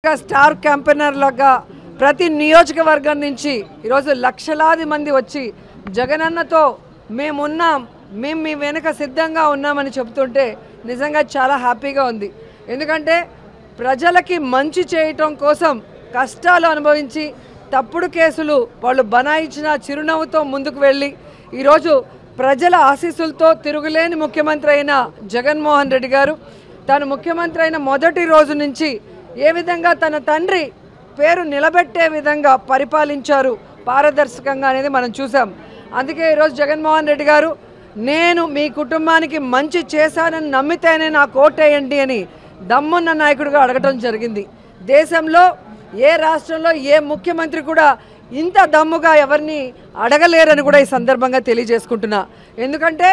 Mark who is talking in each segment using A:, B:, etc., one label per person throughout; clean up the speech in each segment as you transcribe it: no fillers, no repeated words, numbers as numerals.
A: Star campaigner లాగా ప్రతి నియోజకవర్గం నుంచి ఈరోజు లక్షలాది మంది వచ్చి జగనన్నతో మేమున్నాం, మేము మీ వెనుక సిద్ధంగా ఉన్నామని చెప్తుంటే నిజంగా చాలా హ్యాపీగా ఉంది. ఎందుకంటే ప్రజలకి మంచి చేయటం కోసం కష్టాలు అనుభవించి తప్పుడు కేసులు వాళ్ళు బనాయించిన చిరునవ్వుతో ముందుకు వెళ్ళి ఈరోజు ప్రజల ఆశీస్సులతో తిరుగులేని ముఖ్యమంత్రి అయిన జగన్మోహన్ రెడ్డి గారు తాను ముఖ్యమంత్రి అయిన మొదటి రోజు నుంచి ఏ విధంగా తన తండ్రి పేరు నిలబెట్టే విధంగా పరిపాలించారు పారదర్శకంగా అనేది మనం చూసాం. అందుకే ఈరోజు జగన్మోహన్ రెడ్డి గారు నేను మీ కుటుంబానికి మంచి చేశానని నమ్మితేనే నాకు ఓటేయండి అని దమ్మున్న నాయకుడిగా అడగటం జరిగింది. దేశంలో ఏ రాష్ట్రంలో ఏ ముఖ్యమంత్రి కూడా ఇంత దమ్ముగా ఎవరిని అడగలేరని కూడా ఈ సందర్భంగా తెలియజేసుకుంటున్నా. ఎందుకంటే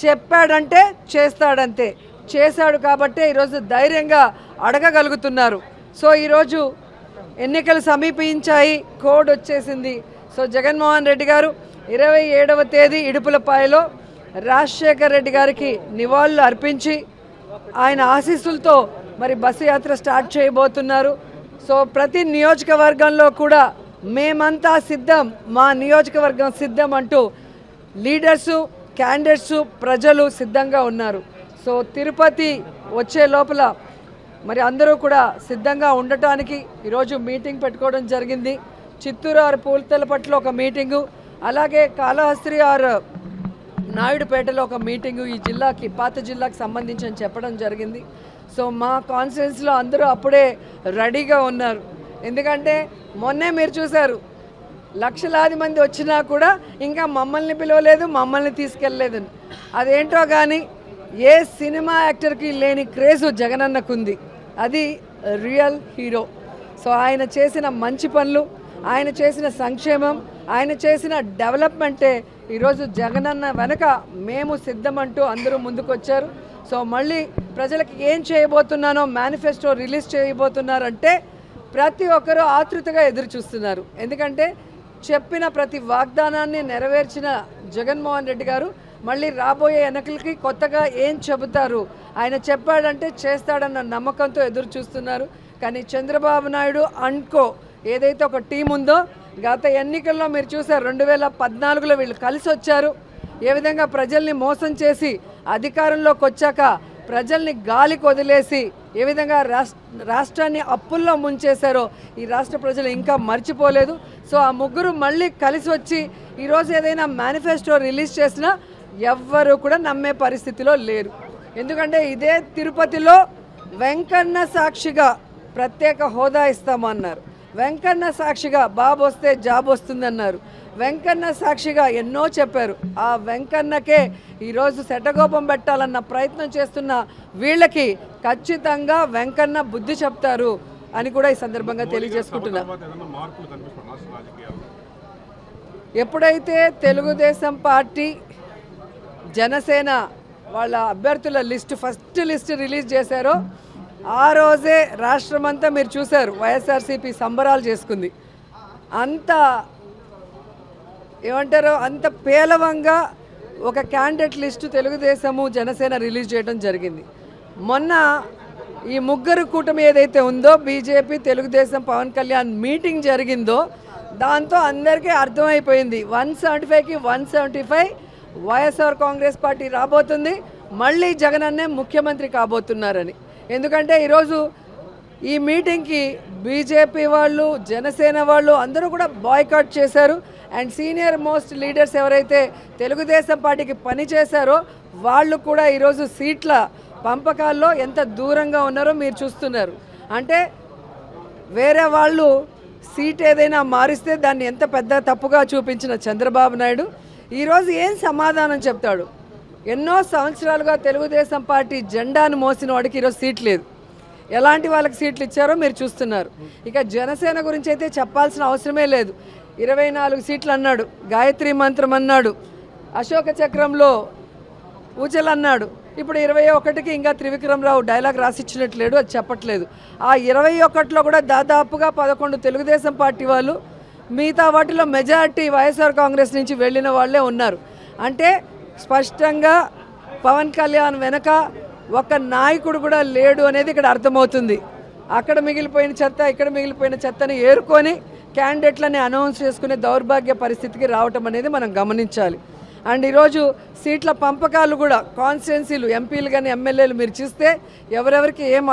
A: చెప్పాడంటే చేస్తాడంతే, చేశాడు కాబట్టే ఈరోజు ధైర్యంగా అడగగలుగుతున్నారు. సో ఈరోజు ఎన్నికలు సమీపించాయి, కోడ్ వచ్చేసింది. సో జగన్మోహన్ రెడ్డి గారు 27వ తేదీ ఇడుపులపాయలో రాజశేఖర్ రెడ్డి గారికి నివాళులు అర్పించి ఆయన ఆశీస్సులతో మరి బస్సు యాత్ర స్టార్ట్ చేయబోతున్నారు. సో ప్రతి నియోజకవర్గంలో కూడా మేమంతా సిద్ధం, మా నియోజకవర్గం సిద్ధం అంటూ లీడర్సు, క్యాండిడేట్సు, ప్రజలు సిద్ధంగా ఉన్నారు. సో తిరుపతి వచ్చే లోపల మరి అందరూ కూడా సిద్ధంగా ఉండటానికి ఈరోజు మీటింగ్ పెట్టుకోవడం జరిగింది. చిత్తూరు ఆరు పూలతలపట్ల ఒక మీటింగు, అలాగే కాళహస్త్రి ఆరు నాయుడుపేటలో ఒక మీటింగు ఈ జిల్లాకి, పాత జిల్లాకి సంబంధించి అని చెప్పడం జరిగింది. సో మా కాన్స్టిట్యున్సీలో అందరూ అప్పుడే రెడీగా ఉన్నారు. ఎందుకంటే మొన్నే మీరు చూశారు, లక్షలాది మంది వచ్చినా కూడా ఇంకా మమ్మల్ని పిలవలేదు, మమ్మల్ని తీసుకెళ్ళలేదు. అదేంటో కానీ ఏ సినిమా యాక్టర్కి లేని క్రేజు జగనన్నకుంది. అది రియల్ హీరో. సో ఆయన చేసిన మంచి పనులు, ఆయన చేసిన సంక్షేమం, ఆయన చేసిన డెవలప్మెంటే ఈరోజు జగనన్న వెనక మేము సిద్ధమంటూ అందరూ ముందుకొచ్చారు. సో మళ్ళీ ప్రజలకు ఏం చేయబోతున్నానో మేనిఫెస్టో రిలీజ్ చేయబోతున్నారంటే ప్రతి ఒక్కరూ ఆతృతగా ఎదురు చూస్తున్నారు. ఎందుకంటే చెప్పిన ప్రతి వాగ్దానాన్ని నెరవేర్చిన జగన్మోహన్ రెడ్డి గారు మళ్ళీ రాబోయే ఎన్నికలకి కొత్తగా ఏం చెబుతారు, ఆయన చెప్పాడంటే చేస్తాడన్న నమ్మకంతో ఎదురు చూస్తున్నారు. కానీ చంద్రబాబు నాయుడు అండ్కో ఏదైతే ఒక టీం ఉందో, గత ఎన్నికల్లో మీరు చూసారు 2014లో వీళ్ళు కలిసి వచ్చారు. ఏ విధంగా ప్రజల్ని మోసం చేసి అధికారంలోకి వచ్చాక ప్రజల్ని గాలికి వదిలేసి ఏ విధంగా రాష్ట్రాన్ని అప్పుల్లో ముంచేశారో ఈ రాష్ట్ర ప్రజలు ఇంకా మర్చిపోలేదు. సో ఆ ముగ్గురు మళ్ళీ కలిసి వచ్చి ఈరోజు ఏదైనా మేనిఫెస్టో రిలీజ్ చేసినా ఎవ్వరూ కూడా నమ్మే పరిస్థితిలో లేరు. ఎందుకంటే ఇదే తిరుపతిలో వెంకన్న సాక్షిగా ప్రత్యేక హోదా ఇస్తామన్నారు, వెంకన్న సాక్షిగా బాబు వస్తే జాబ్ వస్తుందన్నారు, వెంకన్న సాక్షిగా ఎన్నో చెప్పారు. ఆ వెంకన్నకే ఈరోజు శటగోపం పెట్టాలన్న ప్రయత్నం చేస్తున్న వీళ్ళకి ఖచ్చితంగా వెంకన్న బుద్ధి చెప్తారు అని కూడా ఈ సందర్భంగా తెలియజేసుకుంటున్నా. ఎప్పుడైతే తెలుగుదేశం పార్టీ, జనసేన వాళ్ళ అభ్యర్థుల ఫస్ట్ లిస్ట్ రిలీజ్ చేశారో ఆ రోజే రాష్ట్రమంతా మీరు చూశారు వైఎస్ఆర్సీపీ సంబరాలు చేసుకుంది. అంత ఏమంటారో అంత పేలవంగా ఒక candidate list Telugu Desam, Janasena release చేయడం జరిగింది. మొన్న ఈ ముగ్గురు కూటమి ఏదైతే ఉందో బీజేపీ, తెలుగుదేశం, పవన్ కళ్యాణ్ మీటింగ్ జరిగిందో దాంతో అందరికీ అర్థమైపోయింది 175కి 175 వైఎస్ఆర్ కాంగ్రెస్ పార్టీ రాబోతుంది, మళ్ళీ జగనన్నే ముఖ్యమంత్రి కాబోతున్నారని. ఎందుకంటే ఈరోజు ఈ మీటింగ్కి బీజేపీ వాళ్ళు, జనసేన వాళ్ళు అందరూ కూడా బాయ్కాట్ చేశారు. అండ్ సీనియర్ మోస్ట్ లీడర్స్ ఎవరైతే తెలుగుదేశం పార్టీకి పనిచేశారో వాళ్ళు కూడా ఈరోజు సీట్ల పంపకాల్లో ఎంత దూరంగా ఉన్నారో మీరు చూస్తున్నారు. అంటే వేరే వాళ్ళు సీట్ ఏదైనా మారిస్తే దాన్ని ఎంత పెద్ద తప్పుగా చూపించిన చంద్రబాబు నాయుడు ఈరోజు ఏం సమాధానం చెప్తాడు? ఎన్నో సంవత్సరాలుగా తెలుగుదేశం పార్టీ జెండాను మోసిన వాడికి ఈరోజు సీట్ లేదు. ఎలాంటి వాళ్ళకి సీట్లు ఇచ్చారో మీరు చూస్తున్నారు. ఇక జనసేన గురించి అయితే చెప్పాల్సిన అవసరమే లేదు. 24 సీట్లు అన్నాడు, గాయత్రి మంత్రం అన్నాడు, అశోక చక్రంలో ఊచలు అన్నాడు. ఇప్పుడు 21కి ఇంకా త్రివిక్రమరావు డైలాగ్ రాసిచ్చినట్లేడు, అది చెప్పట్లేదు. ఆ 21లో కూడా దాదాపుగా 11 తెలుగుదేశం పార్టీ వాళ్ళు, మిగతా వాటిలో మెజారిటీ వైఎస్ఆర్ కాంగ్రెస్ నుంచి వెళ్ళిన వాళ్ళే ఉన్నారు. అంటే స్పష్టంగా పవన్ కళ్యాణ్ వెనక ఒక నాయకుడు కూడా లేడు అనేది ఇక్కడ అర్థమవుతుంది. అక్కడ మిగిలిపోయిన చెత్త ఇక్కడ మిగిలిపోయిన చెత్తని ఏరుకొని క్యాండిడేట్లని అనౌన్స్ చేసుకునే దౌర్భాగ్య పరిస్థితికి రావటం అనేది మనం గమనించాలి. అండ్ ఈరోజు సీట్ల పంపకాలు కూడా కాన్స్టిట్యున్సీలు ఎంపీలు కానీ ఎమ్మెల్యేలు మీరు చూస్తే ఎవరెవరికి ఏం